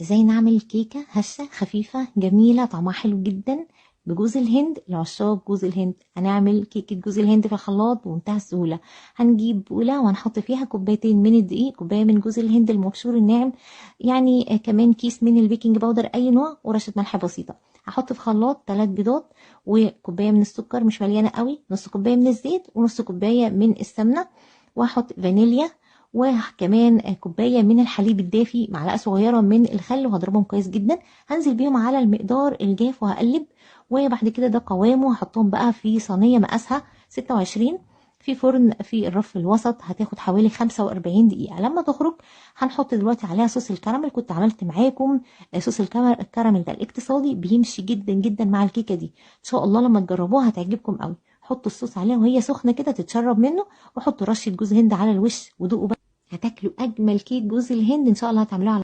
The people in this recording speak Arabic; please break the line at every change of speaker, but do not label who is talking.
ازاي نعمل كيكة هشة خفيفة جميلة طعمها حلو جدا بجوز الهند لعشاق جوز الهند. هنعمل كيكة جوز الهند في الخلاط بمنتهى السهولة. هنجيب بولة وهنحط فيها كوبايتين من الدقيق، كوباية من جوز الهند المبشور الناعم، يعني كمان كيس من البيكنج باودر اي نوع، ورشة ملح بسيطة. هحط في خلاط 3 بيضات وكوباية من السكر مش مليانة قوي، نص كوباية من الزيت ونص كوباية من السمنة، وهحط فانيليا، وكمان كوبايه من الحليب الدافي، معلقه صغيره من الخل، وهضربهم كويس جدا. هنزل بيهم على المقدار الجاف وهقلب. وبعد كده ده قوامه، هحطهم بقى في صينيه مقاسها 26 في فرن في الرف الوسط، هتاخد حوالي 45 دقيقه. لما تخرج هنحط دلوقتي عليها صوص الكراميل. كنت عملت معاكم صوص الكراميل ده الاقتصادي، بيمشي جدا جدا مع الكيكه دي. ان شاء الله لما تجربوها هتعجبكم قوي. حطوا الصوص عليها وهي سخنه كده تتشرب منه، وحطوا رشه جوز هند على الوش ودوقوا بقى. هتاكلوا اجمل كيك جوز الهند ان شاء الله هتعملوها على